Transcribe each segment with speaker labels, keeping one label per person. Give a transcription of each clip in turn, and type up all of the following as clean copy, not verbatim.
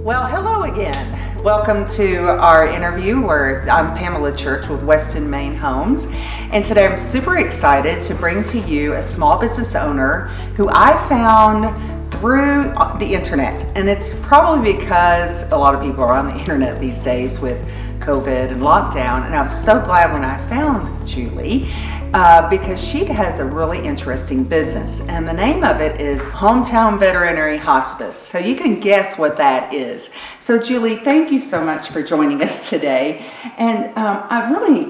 Speaker 1: Well, hello again. Welcome to our interview where I'm Pamela Church with Weston Main Homes. And today I'm super excited to bring to you a small business owner who I found through the internet. And it's probably because a lot of people are on the internet these days with COVID and lockdown. And I was so glad when I found Julie because she has a really interesting business. And the name of it is Hometown Veterinary Hospice. So you can guess what that is. So Julie, thank you so much for joining us today. And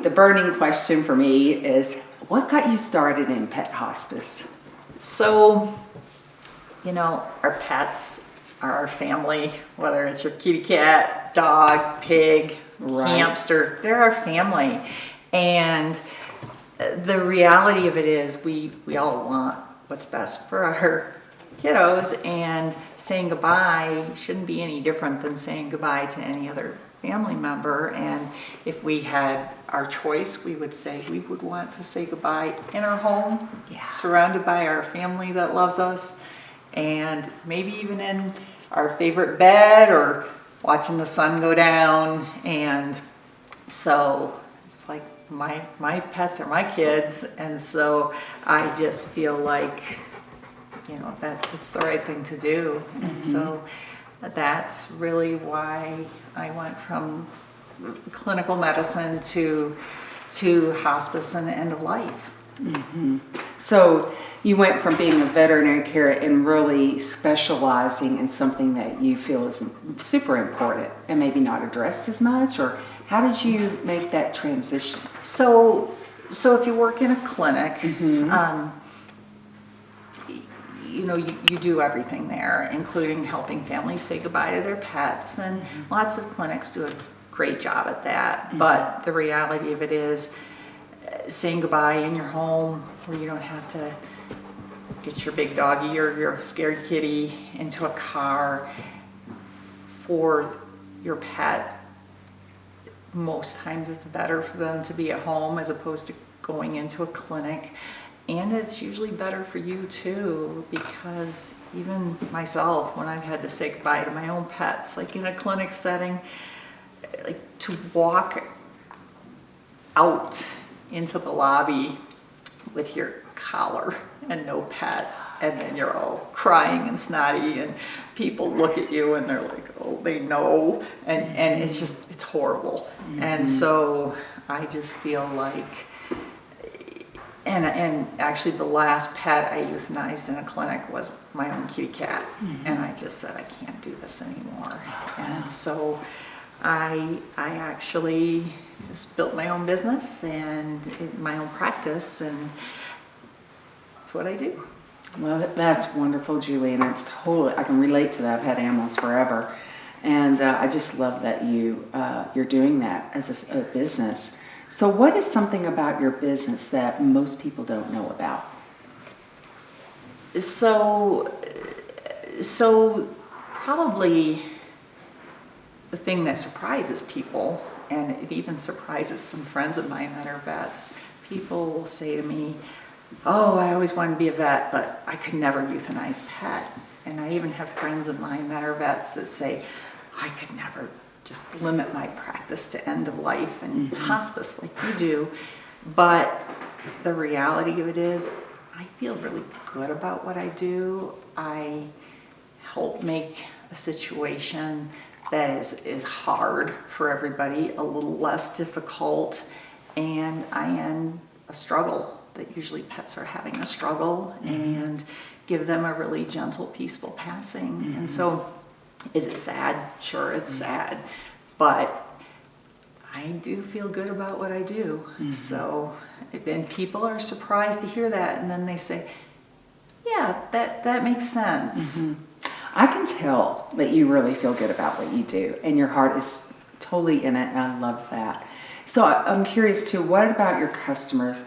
Speaker 1: the burning question for me is, what got you started in pet hospice?
Speaker 2: So, our pets are our family, whether it's your kitty cat, dog, pig, hamster, they're our family. And the reality of it is we all want what's best for our kiddos, and saying goodbye shouldn't be any different than saying goodbye to any other family member. And if we had our choice, we would say we would want to say goodbye in our home, surrounded by our family that loves us, and maybe even in our favorite bed or watching the sun go down. And so it's like my pets are my kids, and so I just feel like that it's the right thing to do. And so that's really why I went from clinical medicine to hospice and end of life.
Speaker 1: So you went from being a veterinary care and really specializing in something that you feel is super important and maybe not addressed as much, or how did you make that transition?
Speaker 2: So if you work in a clinic, you do everything there, including helping families say goodbye to their pets, and lots of clinics do a great job at that. But the reality of it is saying goodbye in your home, where you don't have to get your big doggy or your scared kitty into a car. For your pet, most times it's better for them to be at home as opposed to going into a clinic. And it's usually better for you too, because even myself, when I've had to say goodbye to my own pets, like in a clinic setting, like to walk out into the lobby with your collar and no pet, and then you're all crying and snotty, and people look at you and they're like, oh, they know, and it's horrible. And so I just feel like, and actually the last pet I euthanized in a clinic was my own kitty cat, and I just said, I can't do this anymore. And so I actually just built my own business and my own practice, and that's what I do.
Speaker 1: Well, that's wonderful, Julie, and I can relate to that. I've had animals forever, and I just love that you're doing that as a business. So what is something about your business that most people don't know about?
Speaker 2: So probably the thing that surprises people, and it even surprises some friends of mine that are vets, people will say to me, oh, I always wanted to be a vet, but I could never euthanize a pet. And I even have friends of mine that are vets that say, I could never just limit my practice to end of life and hospice like you do. But the reality of it is, I feel really good about what I do. I help make a situation that is hard for everybody a little less difficult, and I end a struggle that usually pets are having a struggle, and give them a really gentle, peaceful passing. And so, is it sad? Sure, it's sad, but I do feel good about what I do. So, and people are surprised to hear that, and then they say, yeah, that makes sense.
Speaker 1: I can tell that you really feel good about what you do, and your heart is totally in it, and I love that. So I'm curious too, what about your customers?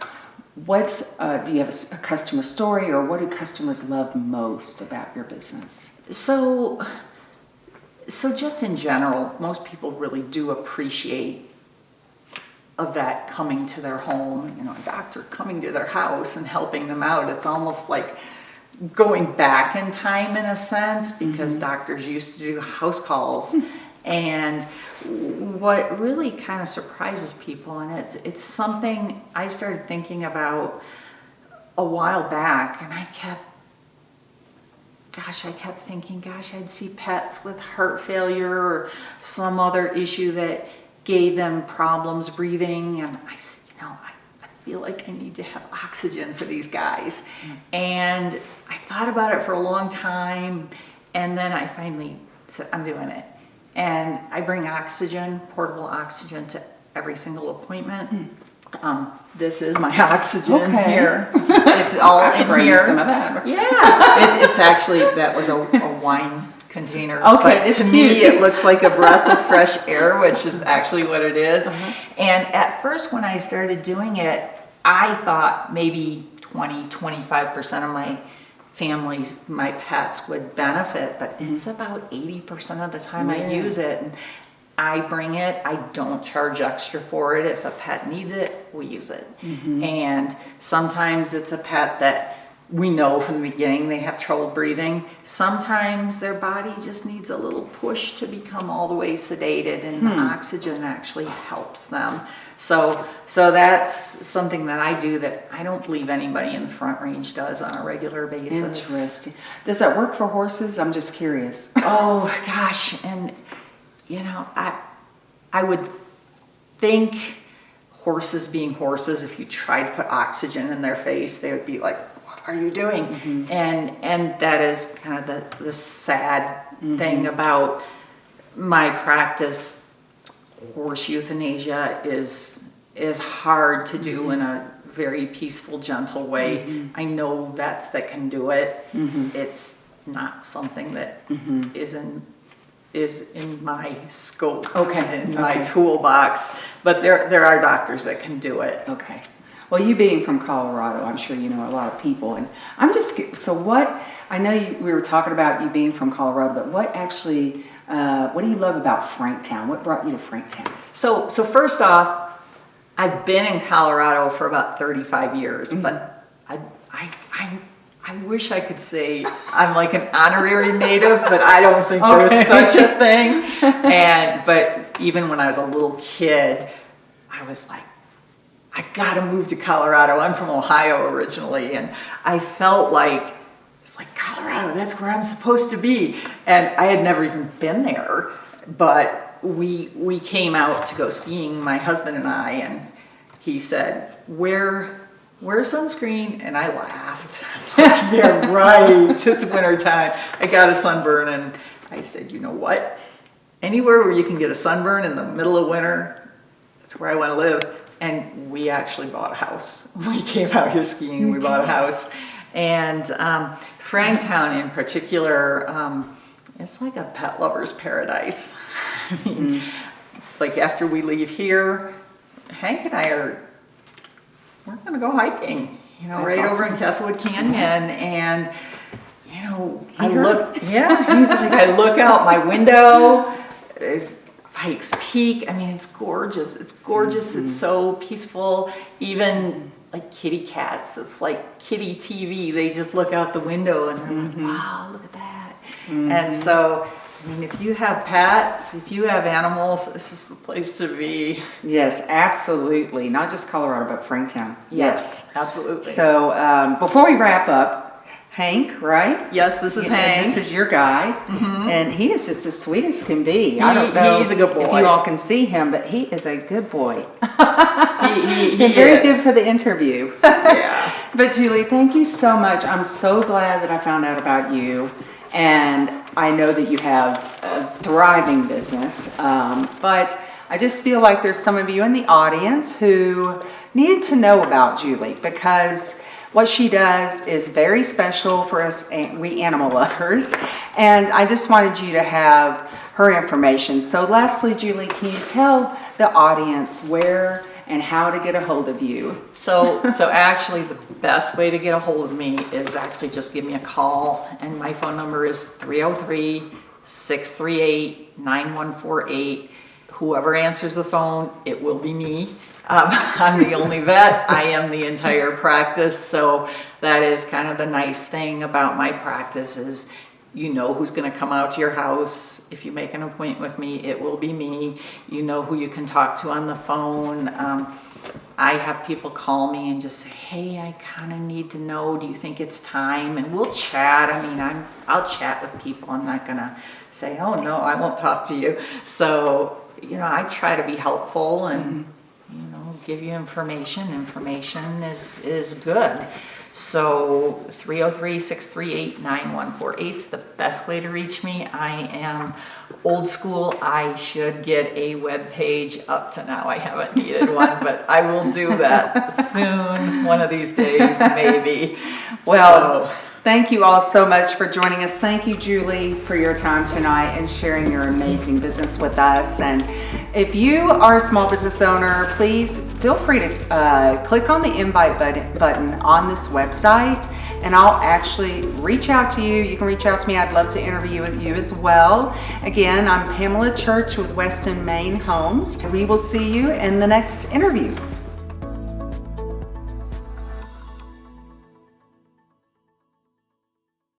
Speaker 1: Do you have a customer story, or what do customers love most about your business?
Speaker 2: So just in general, most people really do appreciate a vet coming to their home, a doctor coming to their house and helping them out. It's almost like going back in time in a sense, because doctors used to do house calls. And what really kind of surprises people, and it's something I started thinking about a while back, and I kept thinking, I'd see pets with heart failure or some other issue that gave them problems breathing, and I said, I feel like I need to have oxygen for these guys. And I thought about it for a long time, and then I finally said, I'm doing it. And I bring oxygen, portable oxygen, to every single appointment. This is my oxygen here. It's all in here.
Speaker 1: Some of that.
Speaker 2: Yeah, it's actually, that was a wine container.
Speaker 1: Okay,
Speaker 2: but to me, it looks like a breath of fresh air, which is actually what it is. And at first, when I started doing it, I thought maybe 20-25% of my families, my pets would benefit, but it's about 80% of the time I use it. And I bring it, I don't charge extra for it. If a pet needs it, we use it. And sometimes it's a pet that we know from the beginning they have trouble breathing. Sometimes their body just needs a little push to become all the way sedated, and the oxygen actually helps them. So that's something that I do that I don't believe anybody in the Front Range does on a regular basis.
Speaker 1: Interesting. Does that work for horses? I'm just curious.
Speaker 2: Oh gosh, and I would think horses being horses, if you tried to put oxygen in their face, they would be like, what are you doing? And that is kind of the sad thing about my practice. Horse euthanasia is hard to do in a very peaceful, gentle way. I know vets that can do it. It's not something that is in my scope, in my toolbox, but there are doctors that can do it.
Speaker 1: Okay. Well, you being from Colorado, I'm sure you know a lot of people, and I'm just, so what, I know we were talking about you being from Colorado, but what actually, what do you love about Franktown? What brought you to Franktown?
Speaker 2: So first off, I've been in Colorado for about 35 years, but I wish I could say I'm like an honorary native, but I don't think there's such a thing. But even when I was a little kid, I was like, I gotta move to Colorado. I'm from Ohio originally, and I felt like, it's like, Colorado, that's where I'm supposed to be. And I had never even been there, but we came out to go skiing, my husband and I, and he said, wear sunscreen, and I laughed. Like, yeah, right, it's winter time. I got a sunburn, and I said, you know what? Anywhere where you can get a sunburn in the middle of winter, that's where I want to live. And we actually bought a house. We came out here skiing, and we bought a house. And Franktown in particular, it's like a pet lover's paradise. I mean, like after we leave here, Hank and I we're gonna go hiking, right over in Castlewood Canyon, and I look out my window, there's Pikes Peak. I mean, it's gorgeous. It's so peaceful. Even like kitty cats, it's like kitty TV. They just look out the window and they're like, wow, look at that. And so, I mean, if you have pets, if you have animals, this is the place to be.
Speaker 1: Yes, absolutely. Not just Colorado, but Franktown.
Speaker 2: Yes, absolutely.
Speaker 1: So before we wrap up, Hank, right?
Speaker 2: Yes, this is Hank.
Speaker 1: This is your guy, and he is just as sweet as can be. I don't know
Speaker 2: he's a good boy.
Speaker 1: If you all can see him, but he is a good boy.
Speaker 2: He
Speaker 1: very good for the interview.
Speaker 2: Yeah.
Speaker 1: But Julie, thank you so much. I'm so glad that I found out about you, and I know that you have a thriving business, but I just feel like there's some of you in the audience who need to know about Julie, because what she does is very special for us, we animal lovers, and I just wanted you to have her information. So lastly, Julie, can you tell the audience where and how to get a hold of you?
Speaker 2: So actually the best way to get a hold of me is actually just give me a call, and my phone number is 303-638-9148. Whoever answers the phone, it will be me. I'm the only vet. I am the entire practice. So that is kind of the nice thing about my practice is you know who's going to come out to your house. If you make an appointment with me, it will be me. You know who you can talk to on the phone. I have people call me and just say, hey, I kind of need to know, do you think it's time? And we'll chat. I mean, I'll chat with people. I'm not going to say, oh, no, I won't talk to you. So, I try to be helpful and, give you information. Information is good. So 303-638-9148 is the best way to reach me. I am old school. I should get a web page up to now. I haven't needed one, but I will do that soon, one of these days, maybe.
Speaker 1: Well, thank you all so much for joining us. Thank you, Julie, for your time tonight and sharing your amazing business with us. And if you are a small business owner, please feel free to click on the invite button on this website, and I'll actually reach out to you. You can reach out to me. I'd love to interview with you as well. Again, I'm Pamela Church with Weston Main Homes. We will see you in the next interview.